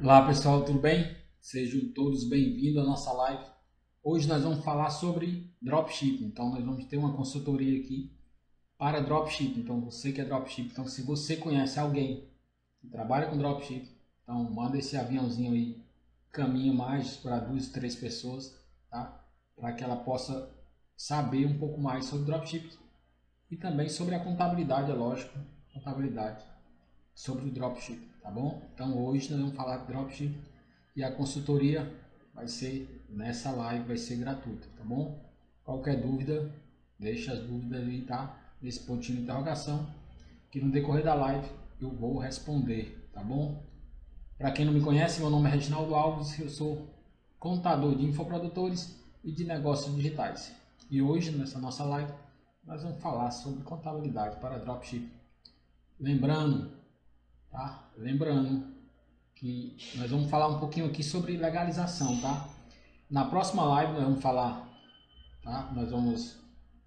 Olá pessoal, tudo bem? Sejam todos bem-vindos à nossa live. Hoje nós vamos falar sobre dropshipping. Então nós vamos ter uma consultoria aqui para dropshipping. Então você que é dropshipping, então se você conhece alguém que trabalha com dropshipping, então manda esse aviãozinho aí, caminho mais para 2, 3 pessoas, tá? Para que ela possa saber um pouco mais sobre dropshipping e também sobre a contabilidade, é lógico, contabilidade sobre o dropshipping, tá bom? Então hoje nós vamos falar de dropshipping e a consultoria vai ser nessa live, vai ser gratuita, tá bom? Qualquer dúvida, deixa as dúvidas aí, tá? Nesse pontinho de interrogação, que no decorrer da live eu vou responder, tá bom? Para quem não me conhece, meu nome é Reginaldo Alves, eu sou contador de infoprodutores e de negócios digitais. E hoje, nessa nossa live, nós vamos falar sobre contabilidade para dropshipping. Lembrando, tá? Lembrando que nós vamos falar um pouquinho aqui sobre legalização, tá? Na próxima live nós vamos falar, tá? Nós vamos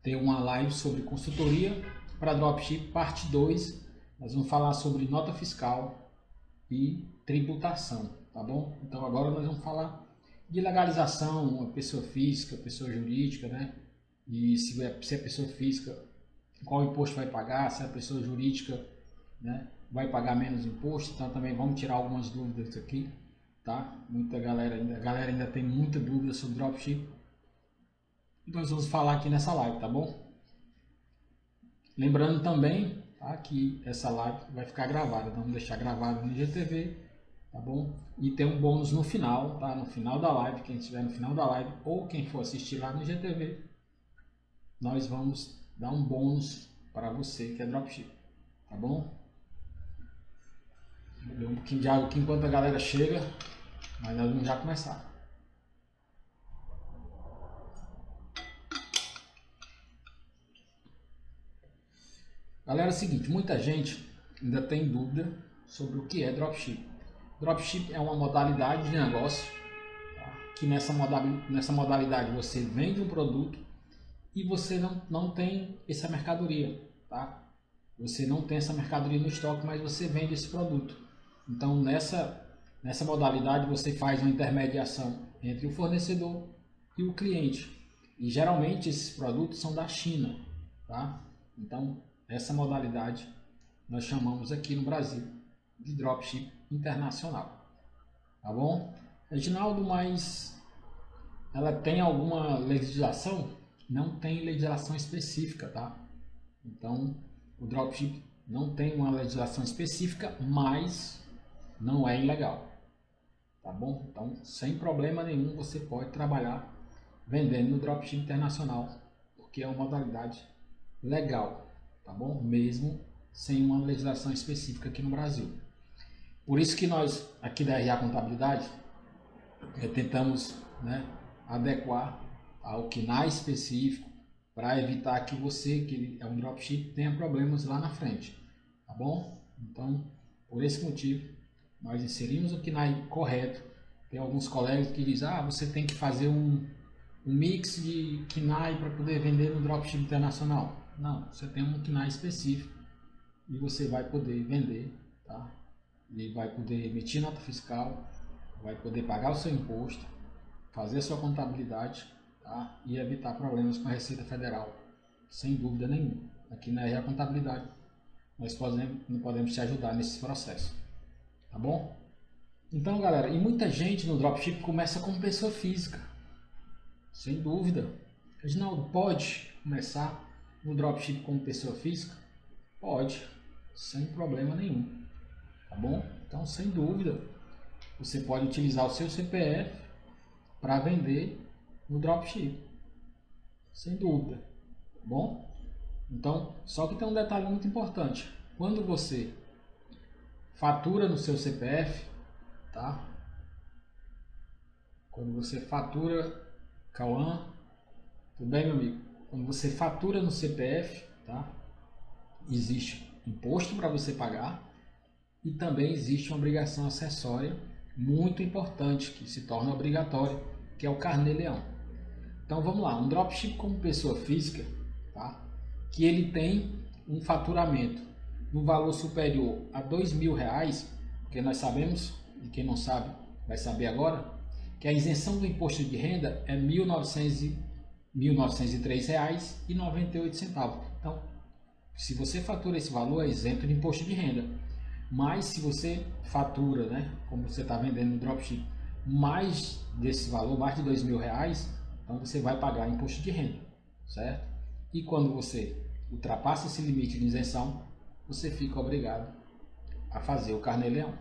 ter uma live sobre consultoria para dropship, parte 2. Nós vamos falar sobre nota fiscal e tributação, tá bom? Então agora nós vamos falar de legalização, uma pessoa física, pessoa jurídica, né? E se é pessoa física, qual imposto vai pagar, se é pessoa jurídica, né, vai pagar menos imposto. Então também vamos tirar algumas dúvidas aqui, tá? A galera ainda tem muita dúvida sobre dropship. Nós vamos falar aqui nessa live, tá bom? Lembrando também, tá, que essa live vai ficar gravada, então vamos deixar gravado no IGTV, tá bom? E tem um bônus no final, tá? No final da live, quem estiver no final da live ou quem for assistir lá no IGTV, nós vamos dar um bônus para você que é dropship, tá bom? Vou beber um pouquinho de água aqui enquanto a galera chega, mas nós vamos já começar. Galera, é o seguinte, muita gente ainda tem dúvida sobre o que é dropship. Dropship é uma modalidade de negócio, tá? Que nessa modalidade você vende um produto e você não tem essa mercadoria, tá? Você não tem essa mercadoria no estoque, mas você vende esse produto. Então nessa modalidade você faz uma intermediação entre o fornecedor e o cliente. E geralmente esses produtos são da China, tá? Então essa modalidade nós chamamos aqui no Brasil de dropship internacional, tá bom? Reginaldo, mas ela tem alguma legislação? Não tem legislação específica, tá? Então o dropship não tem uma legislação específica, mas não é ilegal, tá bom? Então, sem problema nenhum, você pode trabalhar vendendo no dropship internacional, porque é uma modalidade legal, tá bom? Mesmo sem uma legislação específica aqui no Brasil. Por isso que nós, aqui da RA Contabilidade, tentamos, né, adequar ao KNAI específico para evitar que você, que é um dropship, tenha problemas lá na frente, tá bom? Então, por esse motivo, nós inserimos o KNAI correto. Tem alguns colegas que dizem, você tem que fazer um mix de KNAI para poder vender no dropship internacional. Não, você tem um KNAI específico e você vai poder vender, tá? E vai poder emitir nota fiscal, vai poder pagar o seu imposto, fazer a sua contabilidade, tá? E evitar problemas com a Receita Federal, sem dúvida nenhuma. Aqui na RA Contabilidade nós podemos te ajudar nesse processo, tá bom? Então, galera, e muita gente no dropship começa como pessoa física, sem dúvida. Reginaldo, pode começar no dropship como pessoa física? Pode, sem problema nenhum, tá bom? Então, sem dúvida, você pode utilizar o seu CPF para vender no dropship, sem dúvida, tá bom? Então, só que tem um detalhe muito importante. Quando você fatura no seu CPF, tá? Quando você fatura, Cauã, tudo bem, meu amigo? Quando você fatura no CPF, tá? Existe imposto para você pagar e também existe uma obrigação acessória muito importante que se torna obrigatória, que é o carnê-leão. Então vamos lá, um dropship como pessoa física, tá? Que ele tem um faturamento no valor superior a R$ 2.000, porque nós sabemos e quem não sabe vai saber agora, que a isenção do imposto de renda é R$ 1.903,98. Então, se você fatura esse valor, é isento de imposto de renda. Mas se você fatura, né, como você está vendendo no dropship, mais desse valor, mais de R$ 2.000, então você vai pagar imposto de renda, certo? E quando você ultrapassa esse limite de isenção, você fica obrigado a fazer o carnê-leão,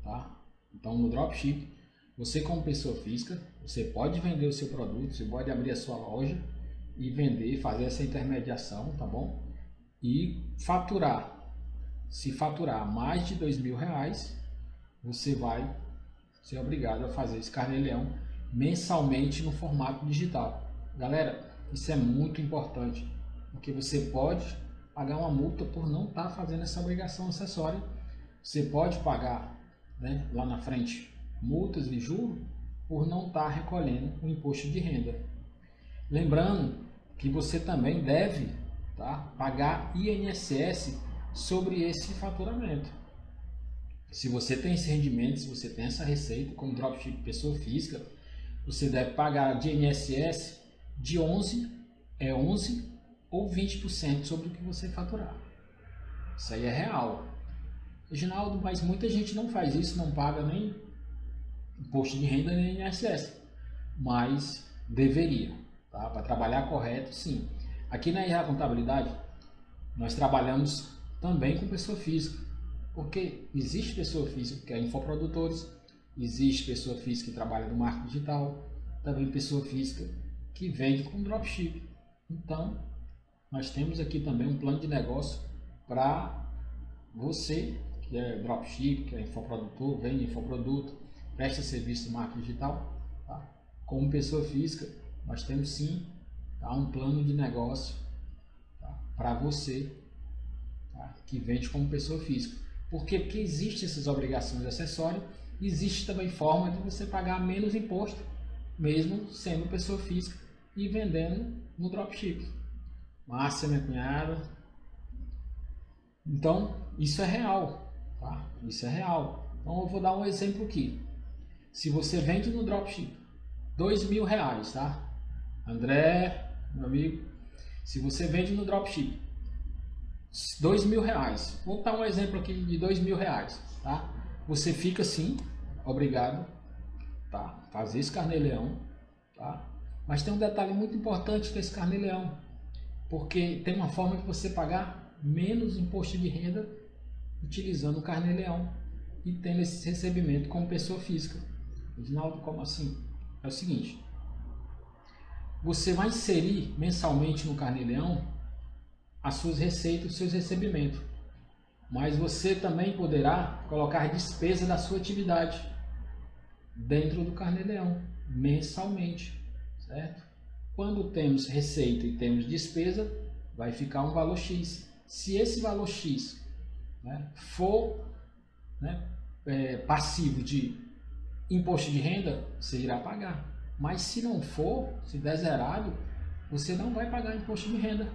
tá? Então no dropship, você como pessoa física, você pode vender o seu produto, você pode abrir a sua loja e vender, fazer essa intermediação, tá bom? E faturar. Se faturar mais de R$ 2.000, você vai ser obrigado a fazer esse carnê-leão mensalmente no formato digital. Galera, isso é muito importante, porque você pode pagar uma multa por não estar fazendo essa obrigação acessória. Você pode pagar, né, lá na frente multas de juros por não estar recolhendo o imposto de renda. Lembrando que você também deve, tá, pagar INSS sobre esse faturamento. Se você tem esse rendimento, se você tem essa receita como dropship pessoa física, você deve pagar de INSS de 11 ou 20% sobre o que você faturar. Isso aí é real. Reginaldo, mas muita gente não faz isso, não paga nem imposto de renda nem INSS, mas deveria, tá? Para trabalhar correto, sim. Aqui na RH Contabilidade, nós trabalhamos também com pessoa física, porque existe pessoa física que é infoprodutores, existe pessoa física que trabalha no marketing digital, também pessoa física que vende com dropship. Então, nós temos aqui também um plano de negócio para você que é dropship, que é infoprodutor, vende infoproduto, presta serviço de marketing digital, tá? Como pessoa física, nós temos sim, tá, um plano de negócio, tá, para você, tá, que vende como pessoa física. Por quê? Porque existem essas obrigações acessórias, existe também forma de você pagar menos imposto, mesmo sendo pessoa física e vendendo no dropship. Márcia, minha cunhada. Então, isso é real, tá? Isso é real. Então, eu vou dar um exemplo aqui. Se você vende no dropship R$ 2.000, tá? André, meu amigo, se você vende no dropship R$ 2.000, vou dar um exemplo aqui de R$ 2.000, tá? Você fica sim, obrigado, tá? Fazer esse carnê-leão, tá? Mas tem um detalhe muito importante desse carnê-leão, porque tem uma forma de você pagar menos imposto de renda utilizando o carnê-leão e tendo esse recebimento como pessoa física. Reginaldo, como assim? É o seguinte, você vai inserir mensalmente no carnê-leão as suas receitas, os seus recebimentos, mas você também poderá colocar despesa da sua atividade dentro do carnê-leão, mensalmente, certo? Quando temos receita e temos despesa, vai ficar um valor X. Se esse valor X, né, for, né, passivo de imposto de renda, você irá pagar. Mas se não for, se der zerado, você não vai pagar imposto de renda.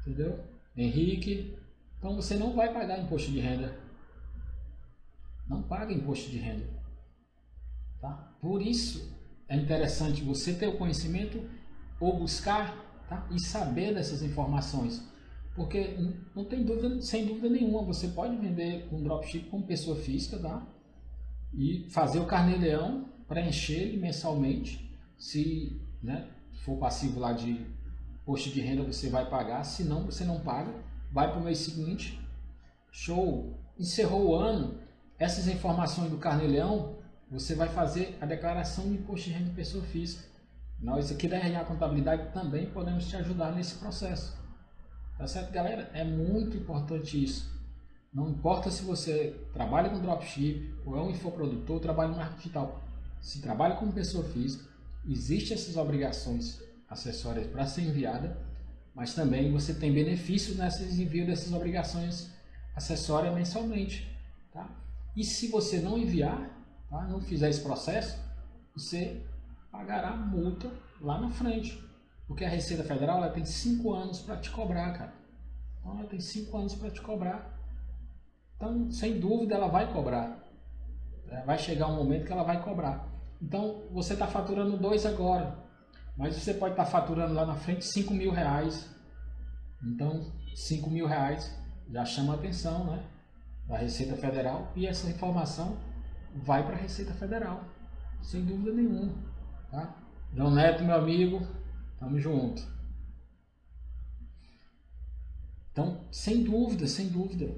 Entendeu? Henrique, então você não vai pagar imposto de renda. Não paga imposto de renda. Tá? Por isso é interessante você ter o conhecimento ou buscar, tá, e saber dessas informações. Porque não tem dúvida, sem dúvida nenhuma, você pode vender um dropship como pessoa física, tá? E fazer o carnê-leão, preencher ele mensalmente. Se, né, for passivo lá de imposto de renda, você vai pagar. Se não, você não paga. Vai para o mês seguinte. Show! Encerrou o ano. Essas informações do carnê-leão, você vai fazer a declaração de imposto de renda de pessoa física. Nós aqui da RH Contabilidade também podemos te ajudar nesse processo. Tá certo, galera? É muito importante isso. Não importa se você trabalha com dropship ou é um infoprodutor ou trabalha no marketing digital. Se trabalha como pessoa física, existem essas obrigações acessórias para ser enviada, mas também você tem benefícios nesses envios dessas obrigações acessórias mensalmente, tá? E se você não enviar, tá, não fizer esse processo, você pagará multa lá na frente, porque a Receita Federal ela tem 5 anos para te cobrar, cara. Então ela tem 5 anos para te cobrar. Então, sem dúvida, ela vai cobrar. Vai chegar um momento que ela vai cobrar. Então, você está faturando 2 agora, mas você pode estar faturando lá na frente 5 mil reais. Então, 5 mil reais já chama a atenção, né, da Receita Federal, e essa informação vai para a Receita Federal, sem dúvida nenhuma. Tá? João Neto, meu amigo, tamo junto. Então, sem dúvida, sem dúvida.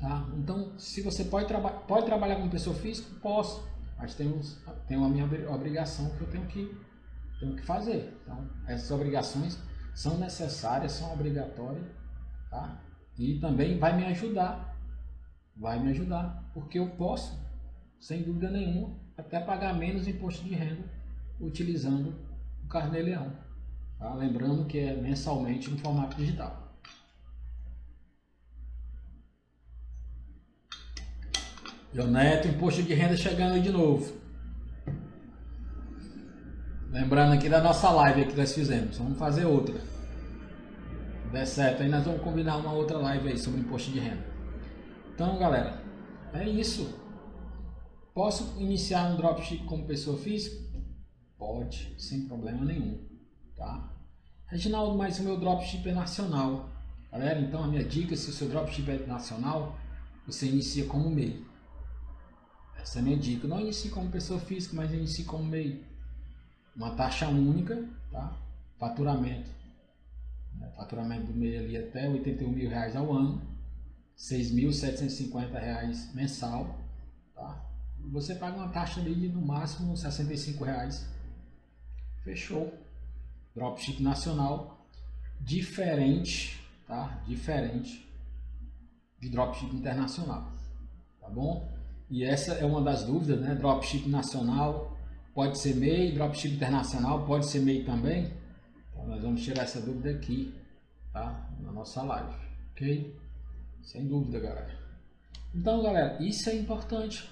Tá? Então, se você pode trabalhar como pessoa física, posso, mas tenho a minha obrigação que eu tenho que fazer. Então, essas obrigações são necessárias, são obrigatórias, tá? E também vai me ajudar, porque eu posso, sem dúvida nenhuma, até pagar menos imposto de renda utilizando o Carnê-Leão. Tá? Lembrando que é mensalmente no formato digital. João Neto, imposto de renda chegando aí de novo. Lembrando aqui da nossa live que nós fizemos. Vamos fazer outra. Se der certo, aí nós vamos combinar uma outra live aí sobre imposto de renda. Então, galera, é isso. Posso iniciar um dropship como pessoa física? Pode, sem problema nenhum. Tá? Reginaldo, mas o meu dropship é nacional. Galera, então a minha dica, se o seu dropship é nacional, você inicia como MEI. Essa é a minha dica. Não inicie como pessoa física, mas inicie como MEI. Uma taxa única, tá? Faturamento. Faturamento do MEI ali até 81 mil reais ao ano. 6.750 reais mensal. Tá? Você paga uma taxa ali de no máximo 65 reais. Fechou. Dropship nacional. Diferente, tá? Diferente de dropship internacional. Tá bom? E essa é uma das dúvidas, né? Dropship nacional pode ser MEI, dropship internacional pode ser MEI também. Então nós vamos tirar essa dúvida aqui, tá? Na nossa live, ok? Sem dúvida, galera. Então, galera, isso é importante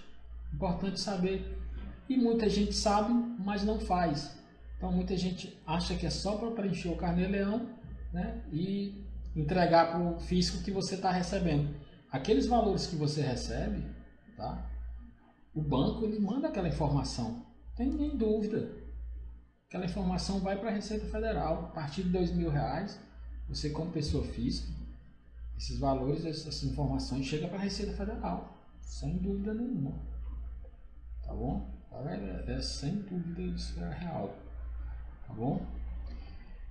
saber. E muita gente sabe, mas não faz. Então muita gente acha que é só para preencher o Carnê-Leão, né? E entregar para o fisco que você está recebendo. Aqueles valores que você recebe, tá? O banco ele manda aquela informação, não tem nem dúvida. Aquela informação vai para a Receita Federal. A partir de R$2.000, você como pessoa física, esses valores, essas informações chegam para a Receita Federal, sem dúvida nenhuma. Tá bom? É sem dúvida, isso é real. Tá bom?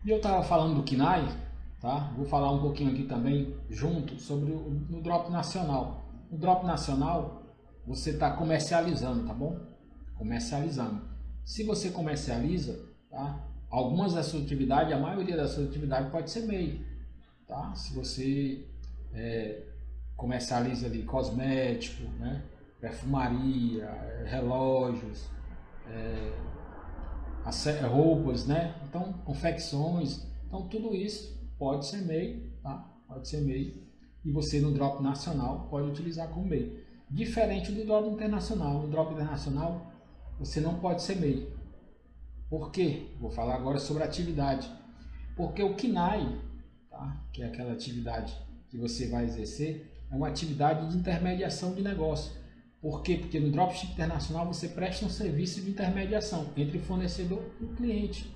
E eu estava falando do KNAI, tá? Vou falar um pouquinho aqui também junto sobre o drop nacional. O drop nacional você está comercializando, tá bom? Comercializando. Se você comercializa, tá? Algumas da sua atividade, a maioria da sua atividade pode ser MEI, tá? Se você comercializa ali cosmético, né? Perfumaria, relógios, roupas, né? Então, confecções, então tudo isso pode ser MEI, tá? Pode ser MEI. E você no drop nacional pode utilizar como MEI. Diferente do drop internacional. No drop internacional você não pode ser MEI. Por quê? Vou falar agora sobre a atividade. Porque o KNAI, tá? Que é aquela atividade que você vai exercer, é uma atividade de intermediação de negócio. Por quê? Porque no dropship internacional você presta um serviço de intermediação entre o fornecedor e o cliente.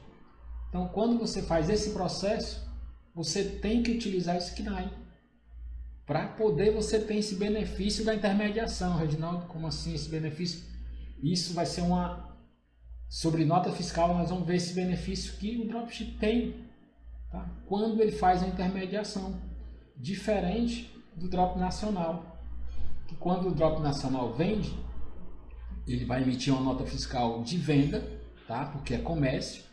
Então, quando você faz esse processo, você tem que utilizar esse KNAI. Para poder você ter esse benefício da intermediação. Reginaldo, como assim esse benefício? Isso vai ser sobre nota fiscal, nós vamos ver esse benefício que o dropship tem, tá? Quando ele faz a intermediação. Diferente do drop nacional. Que quando o drop nacional vende, ele vai emitir uma nota fiscal de venda, tá? Porque é comércio,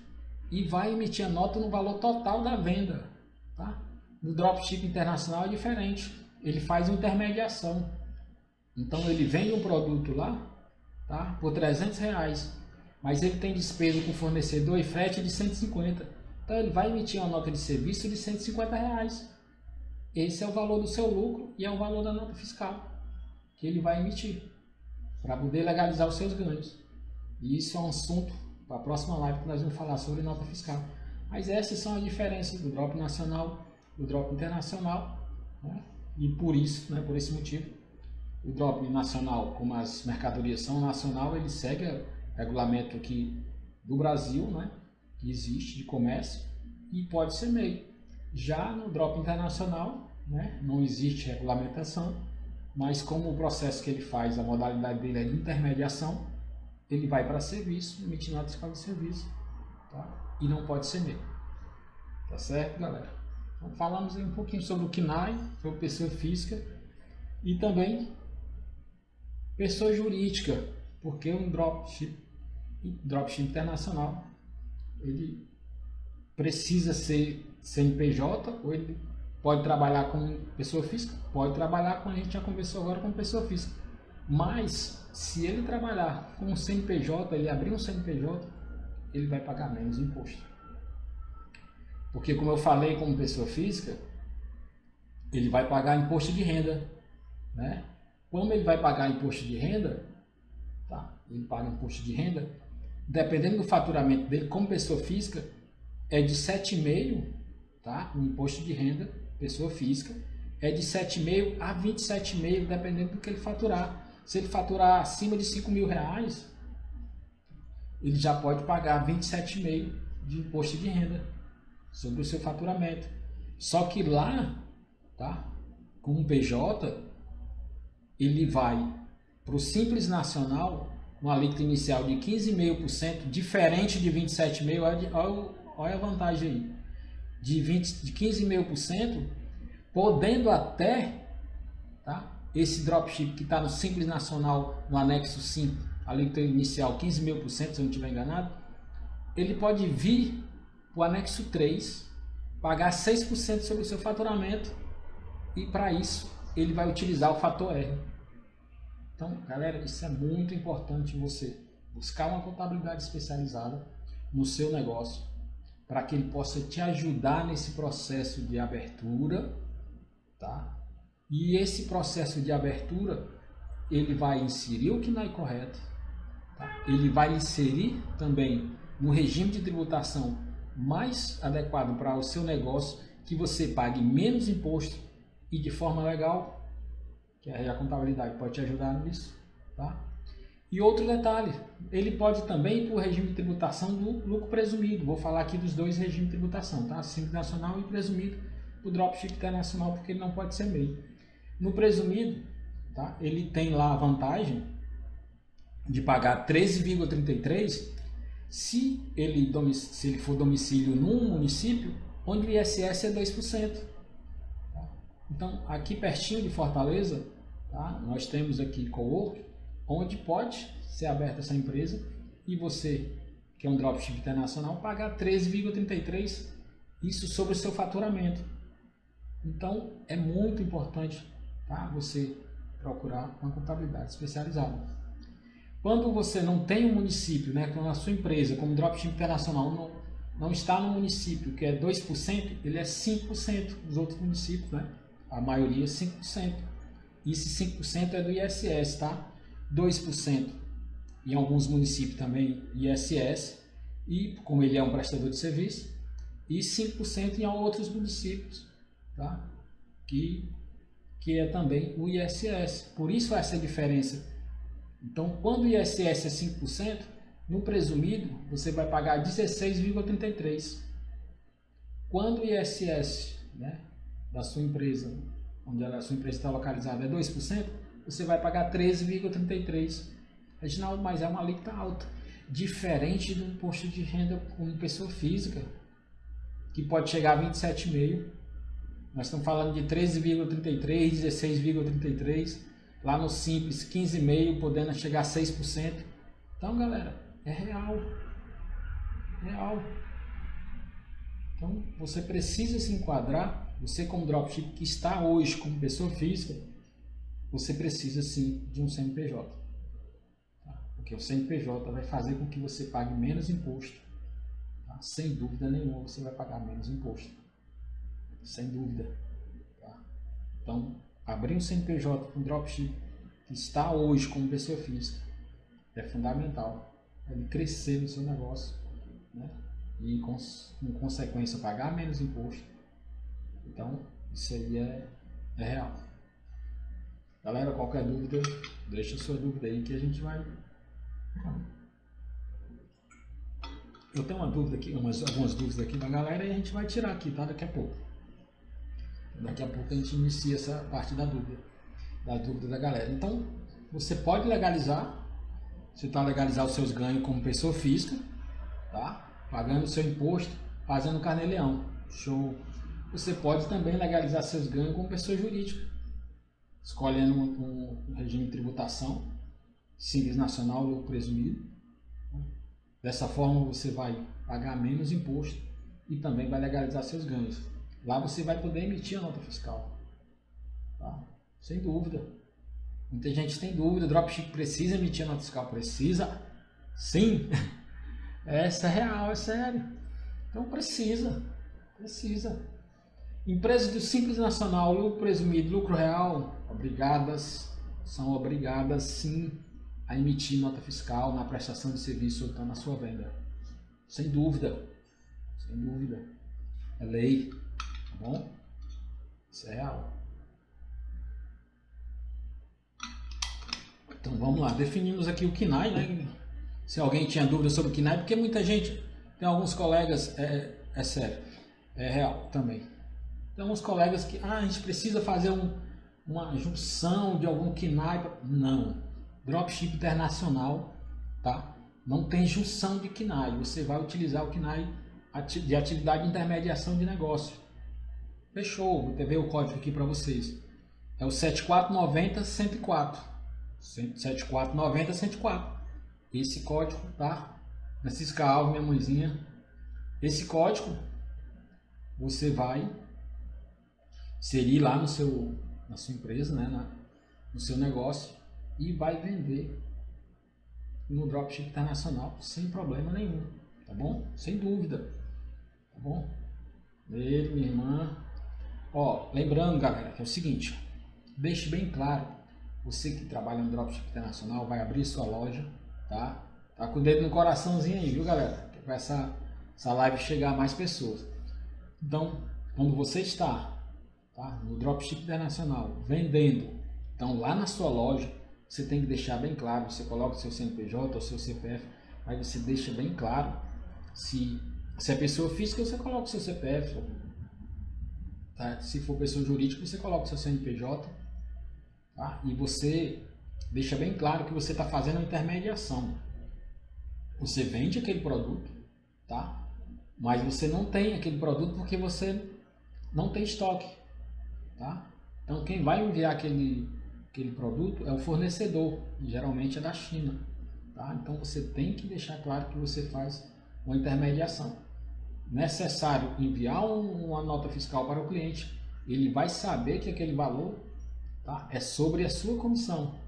e vai emitir a nota no valor total da venda, tá? No dropship internacional é diferente. Ele faz intermediação. Então ele vende um produto lá, tá? Por R$300, mas ele tem despesa com fornecedor e frete de 150. Então ele vai emitir uma nota de serviço de R$150. Esse é o valor do seu lucro e é o valor da nota fiscal que ele vai emitir para poder legalizar os seus ganhos. E isso é um assunto para a próxima live que nós vamos falar sobre nota fiscal. Mas essas são as diferenças do drop nacional, do drop internacional, né? E por isso, né, por esse motivo, o drop nacional, como as mercadorias são nacional, ele segue o regulamento aqui do Brasil, né, que existe de comércio, e pode ser MEI. Já no drop internacional, né, não existe regulamentação, mas como o processo que ele faz, a modalidade dele é de intermediação, ele vai para serviço, emite nota fiscal de serviço, tá? E não pode ser MEI. Tá certo, galera? Então, falamos aí um pouquinho sobre o KNAI, sobre pessoa física e também pessoa jurídica, porque um dropship internacional, ele precisa ser CNPJ ou ele pode trabalhar como pessoa física? Pode trabalhar, como a gente já conversou agora, como pessoa física. Mas, se ele trabalhar com um CNPJ, ele abrir um CNPJ, ele vai pagar menos imposto. Porque, como eu falei, como pessoa física, ele vai pagar imposto de renda, né? Como ele vai pagar imposto de renda, tá? Ele paga imposto de renda, dependendo do faturamento dele, como pessoa física, é de 7,5%, tá? O imposto de renda, pessoa física, é de 7,5% a 27,5%, dependendo do que ele faturar. Se ele faturar acima de 5 mil reais, ele já pode pagar 27,5% de imposto de renda sobre o seu faturamento. Só que lá, tá? Com o PJ, ele vai para o Simples Nacional, uma alíquota inicial de 15,5%, diferente de 27,5%, olha a vantagem aí, de 15,5%, podendo até, tá? Esse dropship que está no Simples Nacional, no anexo 5, alíquota inicial 15,5%, se eu não estiver enganado, ele pode vir para o anexo 3, pagar 6% sobre o seu faturamento, e para isso ele vai utilizar o fator R. Então, galera, isso é muito importante, você buscar uma contabilidade especializada no seu negócio, para que ele possa te ajudar nesse processo de abertura, tá? E esse processo de abertura, ele vai inserir o KNAI correto, tá? Ele vai inserir também um regime de tributação mais adequado para o seu negócio, que você pague menos imposto e de forma legal, que a contabilidade pode te ajudar nisso, tá? E outro detalhe, ele pode também ir para o regime de tributação do lucro presumido. Vou falar aqui dos dois regimes de tributação, tá? Simples Nacional e presumido, o dropship internacional, porque ele não pode ser MEI. No presumido, tá? Ele tem lá a vantagem de pagar 13,33 se ele for domicílio num município onde o ISS é 2%. Tá? Então, aqui pertinho de Fortaleza, tá? Nós temos aqui Cowork, onde pode ser aberta essa empresa e você, que é um dropship internacional, pagar 13,33, isso sobre o seu faturamento. Então, é muito importante, tá? Você procurar uma contabilidade especializada. Quando você não tem um município, né, quando a sua empresa, como dropship internacional, não está no município, que é 2%, ele é 5% dos outros municípios, né? A maioria é 5%. E esse 5% é do ISS, tá? 2% em alguns municípios também ISS, e como ele é um prestador de serviço, e 5% em outros municípios, tá? Que é também o ISS. Por isso essa diferença. Então, quando o ISS é 5%, no presumido você vai pagar 16,33%. Quando o ISS, né, da sua empresa, onde a sua empresa está localizada, é 2%, você vai pagar 13,33%. Reginaldo, mas é uma alíquota alta. Diferente do imposto de renda como pessoa física, que pode chegar a 27,5%. Nós estamos falando de 13,33%, 16,33%. Lá no Simples, 15,5%, podendo chegar a 6%. Então, galera, é real. Real. Então, você precisa se enquadrar. Você, como dropship que está hoje como pessoa física, você precisa sim de um CNPJ. Tá? Porque o CNPJ vai fazer com que você pague menos imposto. Tá? Sem dúvida nenhuma, você vai pagar menos imposto. Sem dúvida. Tá? Então, abrir um CNPJ com dropship que está hoje como pessoa física é fundamental. Ele crescer no seu negócio, né? E, com consequência, pagar menos imposto. Então, isso aí é real. Galera, qualquer dúvida, deixa a sua dúvida aí que a gente vai... Eu tenho uma dúvida aqui, algumas dúvidas aqui da galera e a gente vai tirar aqui, tá? Daqui a pouco. Daqui a pouco a gente inicia essa parte da dúvida da galera. Então, você pode legalizar, você está legalizar os seus ganhos como pessoa física, tá? Pagando o seu imposto, fazendo carnê-leão. Show! Você pode também legalizar seus ganhos como pessoa jurídica, escolhendo um regime de tributação, Simples Nacional, lucro presumido. Dessa forma você vai pagar menos imposto e também vai legalizar seus ganhos. Lá você vai poder emitir a nota fiscal, tá? Sem dúvida. Muita gente tem dúvida, dropship precisa emitir a nota fiscal? Precisa? Sim! Essa é real, é sério. Então precisa. Empresas do Simples Nacional, lucro presumido, lucro real, são obrigadas sim a emitir nota fiscal na prestação de serviço ou na sua venda. Sem dúvida. É lei, tá bom? Isso é real. Então vamos lá, definimos aqui o KNAI, né? Se alguém tinha dúvida sobre o KNAI, porque muita gente, tem alguns colegas, é sério, é real também. Tem alguns colegas que, a gente precisa fazer uma junção de algum KNAI. Não, dropship internacional, tá? Não tem junção de KNAI, você vai utilizar o KNAI de atividade de intermediação de negócio. Fechou, vou ver o código aqui para vocês. É o 7490-104. 7490-104. Esse código, tá? Francisca Alves, minha mãezinha. Esse código você vai inserir lá na sua empresa, né? No seu negócio e vai vender no dropship internacional sem problema nenhum, tá bom? Sem dúvida, tá bom? Ele, minha irmã. Ó, lembrando, galera, que é o seguinte, deixe bem claro, você que trabalha no dropship internacional vai abrir sua loja, tá? Tá com o dedo no coraçãozinho aí, viu, galera? Que vai essa live chegar a mais pessoas. Então, quando você está, tá, no dropship internacional vendendo, então lá na sua loja, você tem que deixar bem claro, você coloca o seu CNPJ ou seu CPF, aí você deixa bem claro, se é pessoa física, você coloca o seu CPF, tá? Se for pessoa jurídica, você coloca o seu CNPJ, tá? E você deixa bem claro que você está fazendo a intermediação. Você vende aquele produto, tá? Mas você não tem aquele produto porque você não tem estoque, tá? Então quem vai enviar aquele produto é o fornecedor, e geralmente é da China, tá? Então você tem que deixar claro que você faz uma intermediação. Necessário enviar uma nota fiscal para o cliente, ele vai saber que aquele valor, tá, é sobre a sua comissão,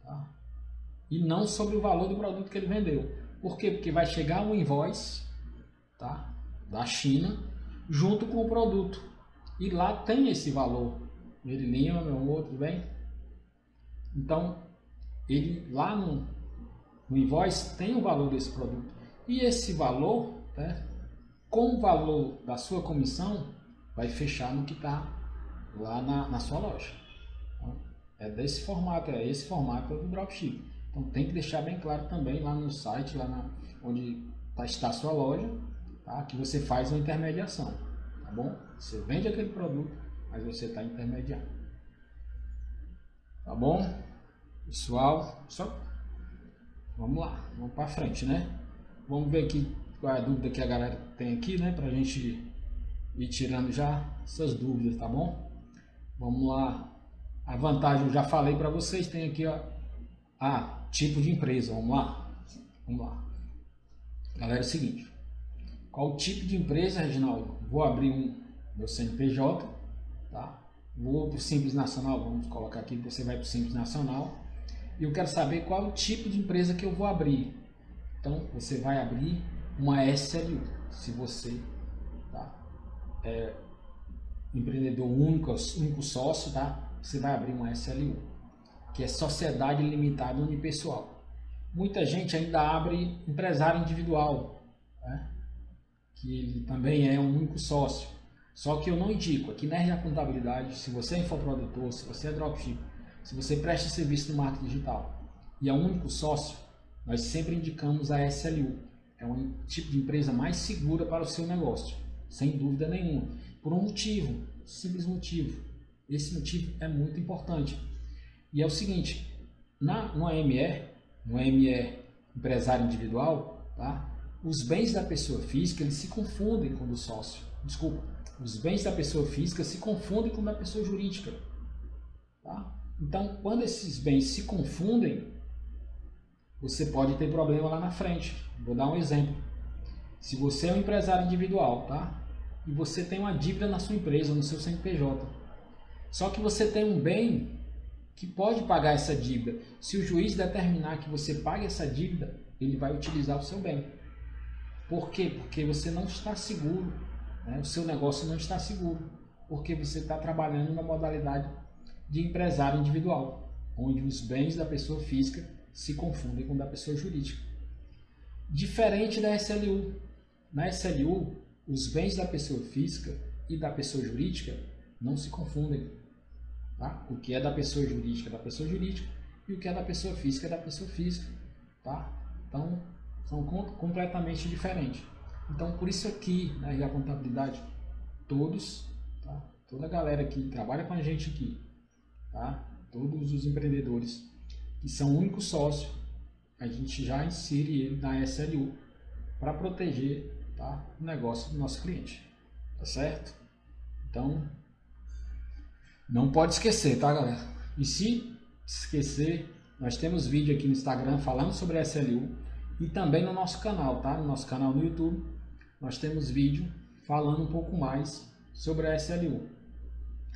tá? E não sobre o valor do produto que ele vendeu. Por quê? Porque vai chegar um invoice, tá, da China junto com o produto e lá tem esse valor. Ele Lima, meu amor, tudo bem? Então, ele lá no invoice tem o valor desse produto. E esse valor, né, com o valor da sua comissão, vai fechar no que está lá na sua loja. Então, é desse formato, é esse formato do dropship. Então tem que deixar bem claro também lá no site, onde está a sua loja, tá, que você faz uma intermediação, tá bom? Você vende aquele produto, mas você está intermediando. Tá bom? Pessoal, vamos lá, vamos para frente, né? Vamos ver aqui qual é a dúvida que a galera tem aqui, né? Para a gente ir tirando já essas dúvidas, tá bom? Vamos lá. A vantagem eu já falei para vocês, tem aqui, ó, tipo de empresa. Vamos lá. Galera, é o seguinte. Qual o tipo de empresa, Reginaldo? Vou abrir meu CNPJ, tá? Vou para o Simples Nacional, vamos colocar aqui, você vai para o Simples Nacional. E eu quero saber qual o tipo de empresa que eu vou abrir. Então, você vai abrir uma SLU, se você, tá, é empreendedor único sócio, tá? Você vai abrir uma SLU, que é Sociedade Limitada Unipessoal. Muita gente ainda abre empresário individual, né? Que ele também é um único sócio. Só que eu não indico, aqui na RA Contabilidade, se você é infoprodutor, se você é dropship, se você presta serviço no marketing digital e é o único sócio, nós sempre indicamos a SLU. É um tipo de empresa mais segura para o seu negócio, sem dúvida nenhuma. Por um motivo, simples motivo. Esse motivo é muito importante. E é o seguinte, no AME empresário individual, tá? Os bens da pessoa física eles se confundem com o do sócio. Desculpa, os bens da pessoa física se confundem com o da pessoa jurídica. Tá? Então, quando esses bens se confundem, você pode ter problema lá na frente. Vou dar um exemplo. Se você é um empresário individual, tá? E você tem uma dívida na sua empresa, no seu CNPJ, só que você tem um bem que pode pagar essa dívida. Se o juiz determinar que você pague essa dívida, ele vai utilizar o seu bem. Por quê? Porque você não está seguro, né? O seu negócio não está seguro, porque você está trabalhando na modalidade de empresário individual, onde os bens da pessoa física se confundem com o da pessoa jurídica. Diferente da SLU. Na SLU, os bens da pessoa física e da pessoa jurídica não se confundem. Tá? O que é da pessoa jurídica é da pessoa jurídica e o que é da pessoa física é da pessoa física. Tá? Então, são completamente diferentes. Então, por isso aqui, na RA Contabilidade, todos, tá? Toda a galera que trabalha com a gente aqui, tá? Todos os empreendedores que são únicos sócios, a gente já insere ele na SLU para proteger, tá? O negócio do nosso cliente. Tá certo? Então, não pode esquecer, tá, galera? E se esquecer, nós temos vídeo aqui no Instagram falando sobre a SLU e também no nosso canal, tá? No nosso canal no YouTube, nós temos vídeo falando um pouco mais sobre a SLU.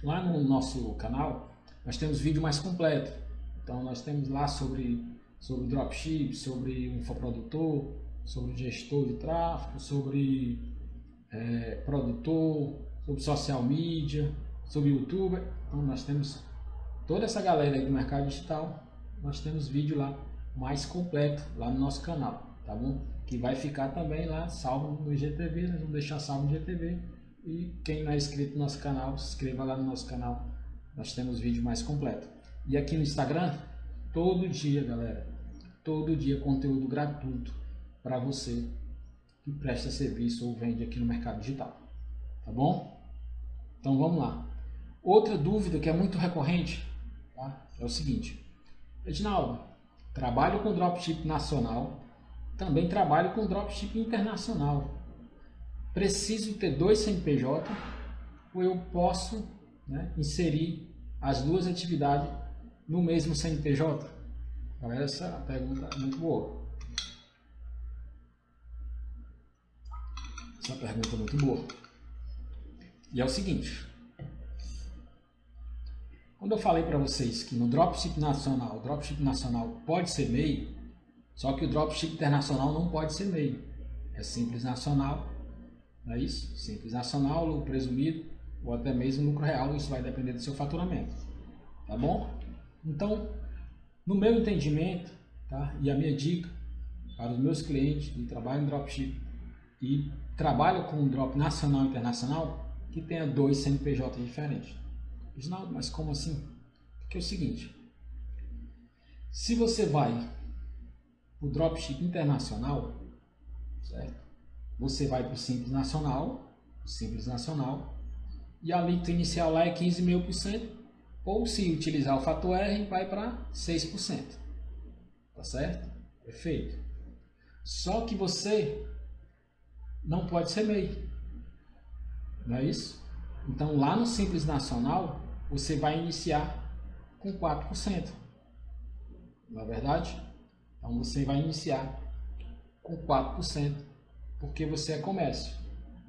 Lá no nosso canal, nós temos vídeo mais completo. Então, nós temos lá sobre dropship, sobre um infoprodutor, sobre gestor de tráfego, sobre produtor, sobre social media, sobre youtuber. Então, nós temos toda essa galera aí do mercado digital, nós temos vídeo lá mais completo lá no nosso canal, tá bom? Que vai ficar também lá salvo no IGTV, nós vamos deixar salvo no IGTV. E quem não é inscrito no nosso canal, se inscreva lá no nosso canal, nós temos vídeo mais completo. E aqui no Instagram, todo dia, galera, todo dia conteúdo gratuito para você que presta serviço ou vende aqui no mercado digital, tá bom? Então vamos lá. Outra dúvida que é muito recorrente, tá? É o seguinte: Edinaldo, trabalho com dropship nacional, também trabalho com dropship internacional. Preciso ter 2 CNPJ ou eu posso, né, inserir as duas atividades no mesmo CNPJ? Galera, essa pergunta é muito boa. Essa pergunta é muito boa. E é o seguinte: quando eu falei para vocês que no dropship nacional pode ser MEI, só que o dropship internacional não pode ser MEI. É simples nacional, não é isso? Simples nacional, lucro presumido ou até mesmo lucro real, isso vai depender do seu faturamento. Tá bom? Então, no meu entendimento, tá? E a minha dica para os meus clientes que trabalham em dropship e trabalham com drop nacional e internacional, que tenha 2 CNPJ diferentes. Reginaldo, mas como assim? Porque é o seguinte: se você vai para o dropship internacional, certo? Você vai para o Simples Nacional, e a alíquota inicial lá é 15.000%, ou se utilizar o fator R, vai para 6%. Tá certo? Perfeito. Só que você não pode ser MEI. Não é isso? Então, lá no Simples Nacional, você vai iniciar com 4%. Não é verdade? Então, você vai iniciar com 4%, porque você é comércio.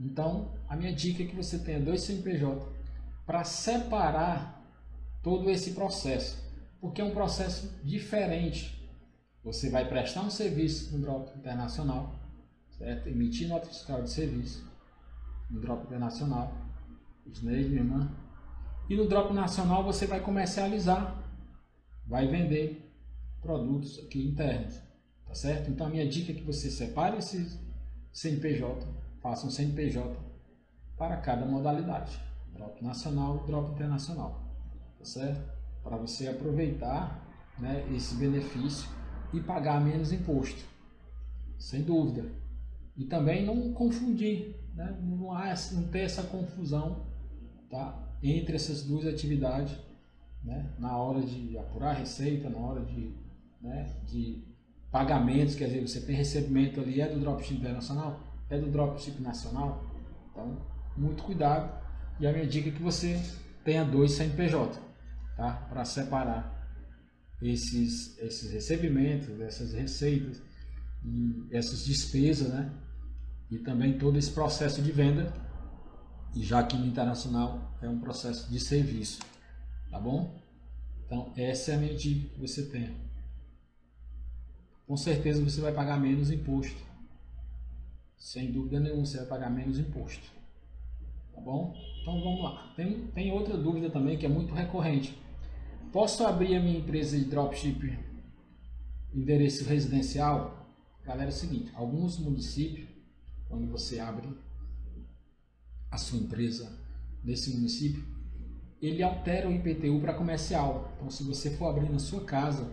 Então, a minha dica é que você tenha 2 CNPJ para separar todo esse processo, porque é um processo diferente. Você vai prestar um serviço no Drop Internacional, certo? Emitir nota fiscal de serviço no Drop Internacional, Disney, minha irmã. E no Drop Nacional você vai comercializar, vai vender produtos aqui internos, tá certo? Então a minha dica é que você separe esses CNPJ, faça um CNPJ para cada modalidade, Drop Nacional e Drop Internacional, tá certo? para você aproveitar, né, esse benefício e pagar menos imposto, sem dúvida. E também não confundir, né, não ter essa confusão, tá, entre essas duas atividades, né, na hora de apurar a receita, na hora de pagamentos, quer dizer, você tem recebimento ali, é do dropship internacional, é do dropship nacional, então muito cuidado. E a minha dica é que você tenha 2 CNPJ, tá, para separar esses recebimentos, essas receitas e essas despesas, né, e também todo esse processo de venda, e já que no internacional é um processo de serviço, tá bom? Então essa é a minha dica que você tem. Com certeza você vai pagar menos imposto, sem dúvida nenhuma você vai pagar menos imposto, tá bom? Então vamos lá. Tem outra dúvida também que é muito recorrente. Posso abrir a minha empresa de dropship endereço residencial? Galera, é o seguinte, alguns municípios, quando você abre a sua empresa nesse município, ele altera o IPTU para comercial. Então, se você for abrir na sua casa,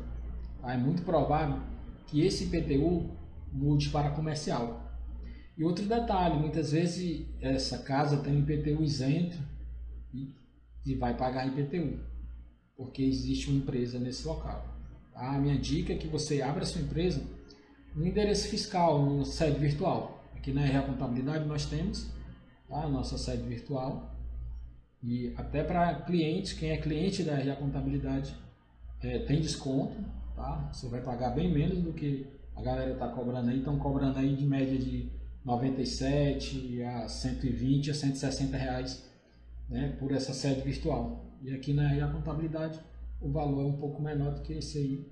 tá, é muito provável que esse IPTU mude para comercial. E outro detalhe, muitas vezes essa casa tem um IPTU isento e vai pagar IPTU, porque existe uma empresa nesse local. Tá? A minha dica é que você abra a sua empresa no endereço fiscal, no sede virtual. Aqui na RA Contabilidade nós temos, tá, a nossa sede virtual, e até para clientes, quem é cliente da RA Contabilidade tem desconto, tá? Você vai pagar bem menos do que a galera está cobrando aí, estão cobrando aí de média de 97 a 120 a 160 reais, né, por essa sede virtual. E aqui na RA Contabilidade o valor é um pouco menor do que esse aí,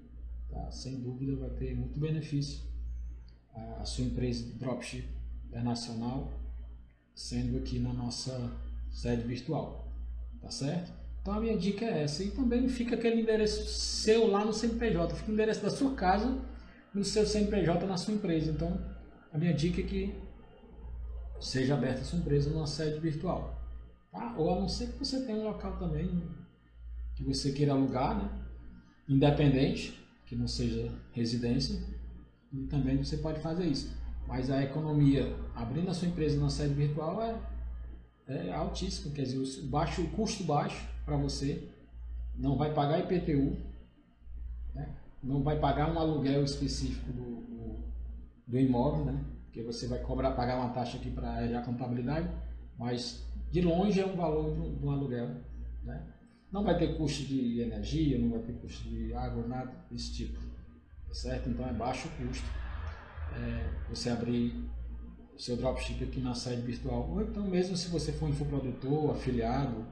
tá? Sem dúvida vai ter muito benefício a sua empresa de dropship internacional sendo aqui na nossa sede virtual, tá certo? Então a minha dica é essa. E também não fica aquele endereço seu lá no CNPJ, fica o endereço da sua casa no seu CNPJ na sua empresa. Então a minha dica é que seja aberta a sua empresa numa sede virtual, tá? Ou a não ser que você tenha um local também que você queira alugar, né, independente, que não seja residência, e também você pode fazer isso. Mas a economia, abrindo a sua empresa na sede virtual, é altíssimo, quer dizer, o custo baixo para você, não vai pagar IPTU, né? Não vai pagar um aluguel específico do imóvel, né? Porque você vai pagar uma taxa aqui para a contabilidade, mas de longe é um valor do aluguel, né? Não vai ter custo de energia, não vai ter custo de água, nada desse tipo, tá certo? Então é baixo o custo você abrir o seu dropship aqui na sede virtual, ou então mesmo se você for infoprodutor, afiliado,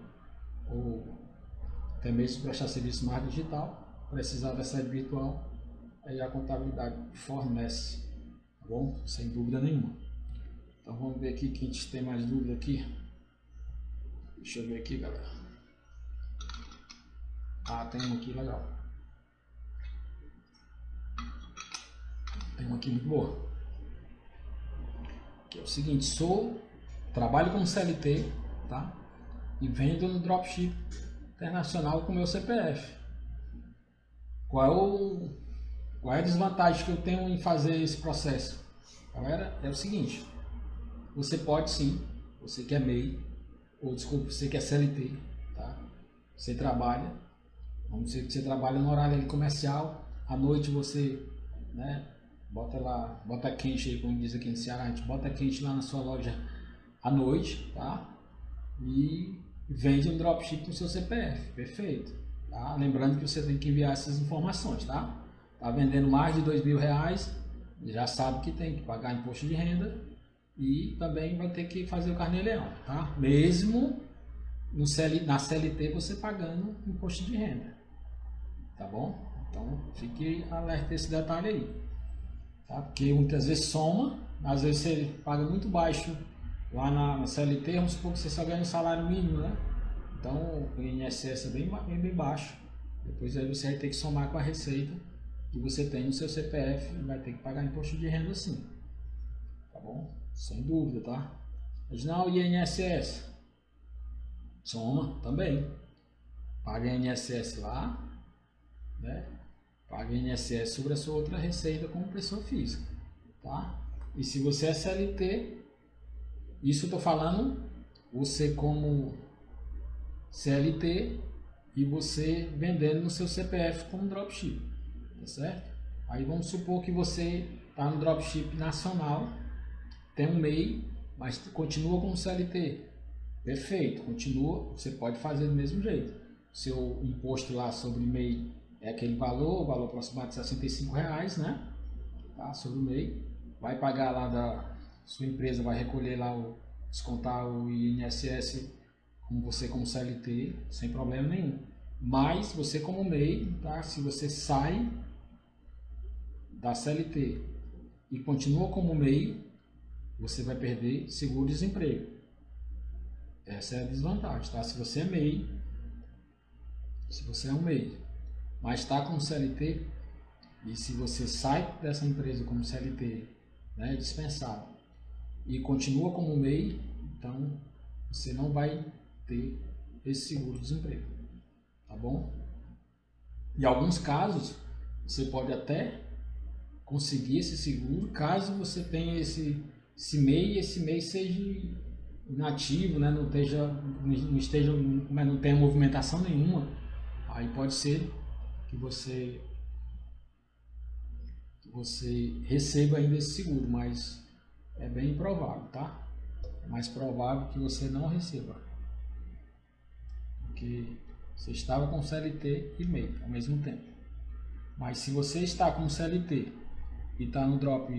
ou até mesmo prestar serviço mais digital, precisar da sede virtual, aí a contabilidade fornece, tá bom? Sem dúvida nenhuma. Então vamos ver aqui quem tem mais dúvida aqui. Deixa eu ver aqui, galera. Ah, tem um aqui legal. Tem uma aqui muito boa. Que é o seguinte, trabalho como CLT, tá? E vendo no dropship internacional com meu CPF. Qual é a desvantagem que eu tenho em fazer esse processo? Galera, é o seguinte, você pode sim, você que é MEI, ou desculpa, você que é CLT, tá? Você trabalha, vamos dizer que você trabalha no horário comercial, à noite você, né, bota quente aí, como diz aqui no Ceará, a gente bota quente lá na sua loja à noite, tá? E vende um dropship no seu CPF, perfeito, tá? Lembrando que você tem que enviar essas informações, tá? Tá vendendo mais de R$2.000, já sabe que tem que pagar imposto de renda e também vai ter que fazer o carnê-leão, tá? Mesmo na CLT você pagando imposto de renda, tá bom? Então fique alerta esse detalhe aí, tá? Porque muitas vezes soma, às vezes você paga muito baixo lá na CLT, vamos supor que você só ganha um salário mínimo, né? Então o INSS é bem baixo, depois aí você vai ter que somar com a receita que você tem no seu CPF e vai ter que pagar imposto de renda sim, tá bom? Sem dúvida, tá? Mas não, o INSS soma também, paga INSS lá, né? Paga INSS sobre a sua outra receita como pessoa física, tá? E se você é CLT, isso eu tô falando você como CLT e você vendendo no seu CPF como dropship, tá certo? Aí vamos supor que você está no dropship nacional, tem um MEI, mas continua como CLT. Perfeito, continua, você pode fazer do mesmo jeito. Seu imposto lá sobre MEI é aquele valor, o valor aproximado de R$65, né? Tá? Sobre o MEI. Vai pagar lá da sua empresa, vai recolher lá, descontar o INSS como você como CLT, sem problema nenhum. Mas você como MEI, tá? Se você sai da CLT e continua como MEI, você vai perder seguro-desemprego. Essa é a desvantagem, tá? Se você é MEI, se você é um MEI, mas está com CLT, e se você sai dessa empresa como CLT, né, dispensado, e continua como MEI, então você não vai ter esse seguro-desemprego, tá bom? Em alguns casos, você pode até conseguir esse seguro, caso você tenha esse MEI e esse MEI seja inativo, né? não tenha movimentação nenhuma, aí pode ser que você receba ainda esse seguro, mas é bem improvável, tá? É mais provável que você não receba, porque você estava com CLT e MEI ao mesmo tempo. Mas se você está com CLT e está no drop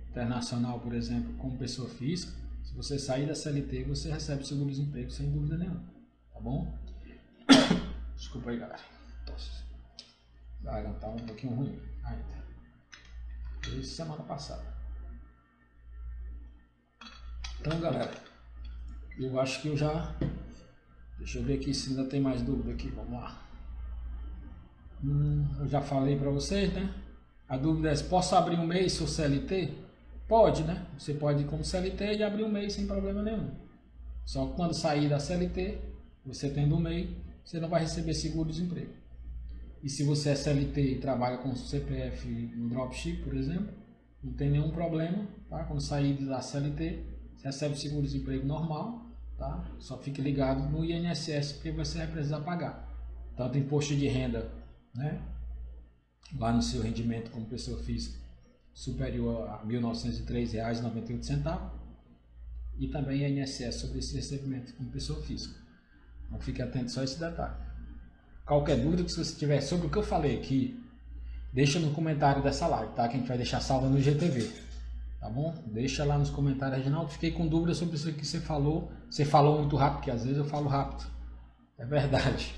internacional, por exemplo, como pessoa física, se você sair da CLT, você recebe seguro-desemprego sem dúvida nenhuma, tá bom? Desculpa aí, galera. A garganta tá um pouquinho ruim ainda. Desde semana passada. Então, galera, eu acho que eu já... Deixa eu ver aqui se ainda tem mais dúvida aqui, vamos lá. Eu já falei para vocês, né? A dúvida é, posso abrir um MEI se eu CLT? Pode, né? Você pode ir como CLT e abrir um MEI sem problema nenhum. Só que quando sair da CLT, você tendo um MEI, você não vai receber seguro-desemprego. E se você é CLT e trabalha com CPF no dropship, por exemplo, não tem nenhum problema, tá? Quando sair da CLT, você recebe seguro-desemprego normal, tá? Só fique ligado no INSS, porque você vai precisar pagar tanto imposto de renda, né? Lá no seu rendimento como pessoa física, superior a R$ 1.903,98, e também a INSS sobre esse recebimento como pessoa física. Então fique atento só a esse detalhe. Qualquer dúvida que você tiver sobre o que eu falei aqui, deixa no comentário dessa live, tá? Que a gente vai deixar salva no GTV, tá bom? Deixa lá nos comentários, Reginaldo, fiquei com dúvida sobre isso que você falou. Você falou muito rápido, porque às vezes eu falo rápido, é verdade.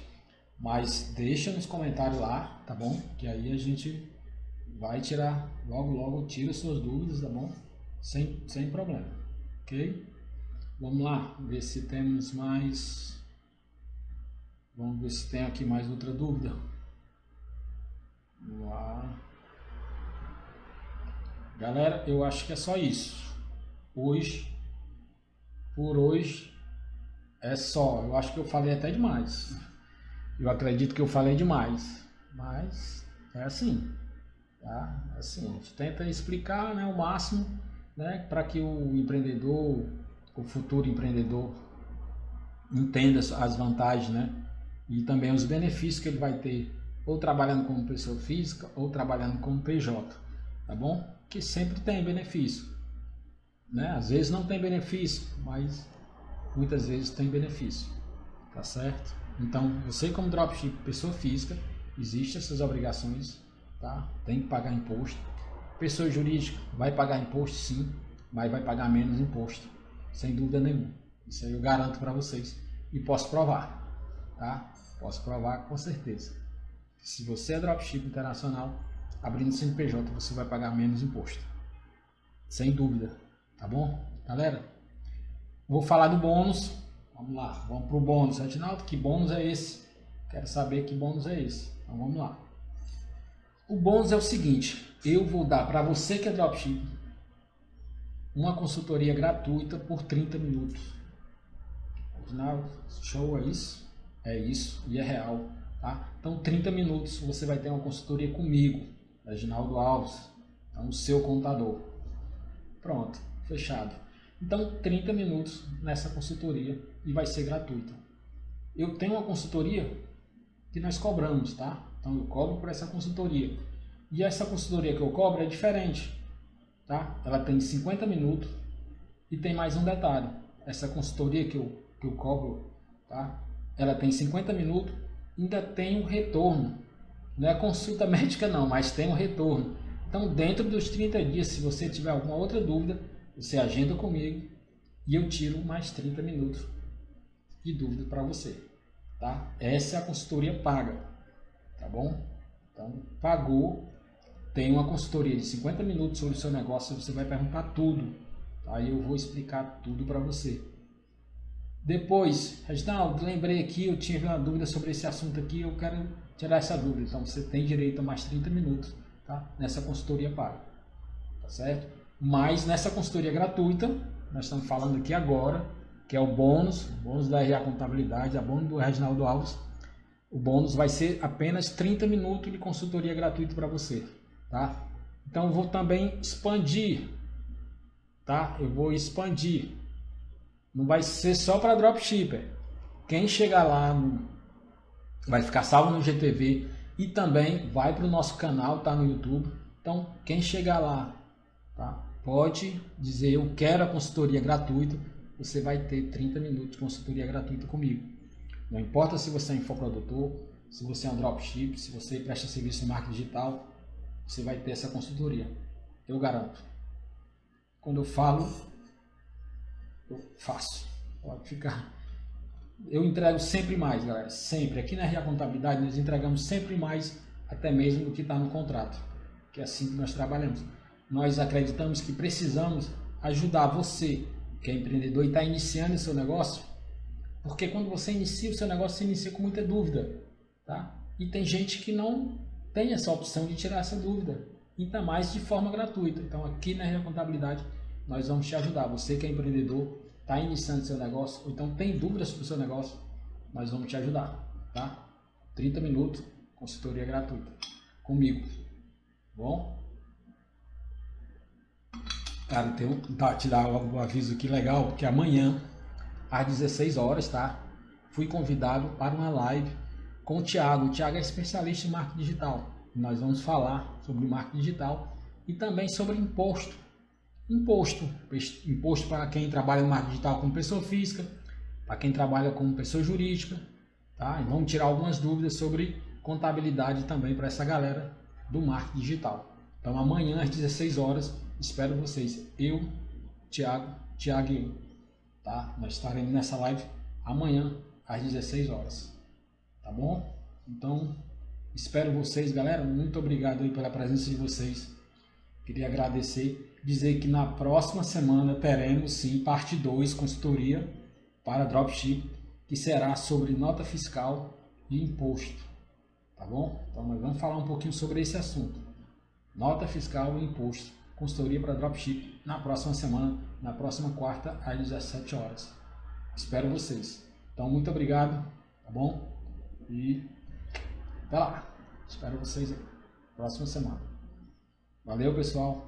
Mas deixa nos comentários lá, tá bom? Que aí a gente vai tirar, logo tira suas dúvidas, tá bom? Sem problema, ok? Vamos lá, ver se temos mais... Vamos ver se tem aqui mais outra dúvida. Vamos lá. Galera, eu acho que é só isso. Por hoje, é só. Eu acho que eu falei até demais. Eu acredito que eu falei demais. Mas é assim. Tá? Assim, a gente tenta explicar, né, o máximo, né, para que o empreendedor, o futuro empreendedor, entenda as vantagens, né, e também os benefícios que ele vai ter, ou trabalhando como pessoa física, ou trabalhando como PJ, tá bom? Que sempre tem benefício, né? Às vezes não tem benefício, mas muitas vezes tem benefício, tá certo? Então, você como dropship, pessoa física, existem essas obrigações, tá? Tem que pagar imposto. Pessoa jurídica vai pagar imposto, sim, mas vai pagar menos imposto, sem dúvida nenhuma. Isso aí eu garanto para vocês e posso provar, tá? Posso provar com certeza. Se você é dropship internacional, abrindo CNPJ, você vai pagar menos imposto, sem dúvida, tá bom? Galera, vou falar do bônus. Vamos lá, vamos para o bônus. Reginaldo, que bônus é esse? Quero saber que bônus é esse. Então vamos lá. O bônus é o seguinte, eu vou dar para você que é dropship uma consultoria gratuita por 30 minutos. Reginaldo, show, é isso? É isso e é real, tá? Então 30 minutos você vai ter uma consultoria comigo, Reginaldo Alves, então o seu contador. Pronto, fechado. Então 30 minutos nessa consultoria e vai ser gratuita. Eu tenho uma consultoria que nós cobramos, tá? Então eu cobro por essa consultoria. E essa consultoria que eu cobro é diferente, tá? Ela tem 50 minutos e tem mais um detalhe. Essa consultoria que eu cobro, tá? Ela tem 50 minutos, ainda tem um retorno. Não é consulta médica não, mas tem um retorno. Então dentro dos 30 dias, se você tiver alguma outra dúvida, você agenda comigo e eu tiro mais 30 minutos de dúvida para você, tá? Essa é a consultoria paga, tá bom? Então pagou, tem uma consultoria de 50 minutos sobre o seu negócio, você vai perguntar tudo, aí eu vou explicar tudo para você. Depois, Reginaldo, lembrei aqui, eu tinha uma dúvida sobre esse assunto aqui, eu quero tirar essa dúvida. Então você tem direito a mais 30 minutos, tá? Nessa consultoria paga, tá certo? Mas nessa consultoria gratuita, nós estamos falando aqui agora, que é o bônus da RA Contabilidade, a bônus do Reginaldo Alves. O bônus vai ser apenas 30 minutos de consultoria gratuita para você, tá? Então eu vou também expandir, tá? Eu vou expandir. Não vai ser só para dropshipper. Quem chegar lá vai ficar salvo no GTV e também vai para o nosso canal, tá no YouTube. Então, quem chegar lá, tá, pode dizer eu quero a consultoria gratuita. Você vai ter 30 minutos de consultoria gratuita comigo. Não importa se você é infoprodutor, se você é um dropship, se você presta serviço em marketing digital, você vai ter essa consultoria. Eu garanto. Quando eu falo, eu faço. Pode ficar. Eu entrego sempre mais, galera. Sempre. Aqui na RA Contabilidade nós entregamos sempre mais, até mesmo do que está no contrato. Que é assim que nós trabalhamos. Nós acreditamos que precisamos ajudar você, que é empreendedor e está iniciando o seu negócio. Porque quando você inicia o seu negócio, você inicia com muita dúvida, tá? E tem gente que não tem essa opção de tirar essa dúvida. Ainda mais de forma gratuita. Então aqui na RA Contabilidade nós vamos te ajudar. Você que é empreendedor, está iniciando seu negócio, ou então tem dúvidas sobre o seu negócio, nós vamos te ajudar, tá? 30 minutos, consultoria gratuita, comigo, bom? Cara, te dar um aviso aqui legal, que amanhã, às 16 horas, tá? Fui convidado para uma live com o Thiago. O Thiago é especialista em marketing digital. Nós vamos falar sobre marketing digital e também sobre imposto. Imposto para quem trabalha no marketing digital como pessoa física, para quem trabalha como pessoa jurídica, tá? E vamos tirar algumas dúvidas sobre contabilidade também para essa galera do marketing digital. Então amanhã às 16 horas, espero vocês. Eu, Thiago e eu, tá? Nós estaremos nessa live amanhã às 16 horas, tá bom? Então, espero vocês, galera. Muito obrigado aí pela presença de vocês. Queria agradecer, dizer que na próxima semana teremos sim parte 2, consultoria para dropship, que será sobre nota fiscal e imposto, tá bom? Então nós vamos falar um pouquinho sobre esse assunto, nota fiscal e imposto, consultoria para dropship, na próxima semana, na próxima quarta às 17 horas. Espero vocês. Então muito obrigado, tá bom? E até lá, espero vocês aí, próxima semana. Valeu, pessoal.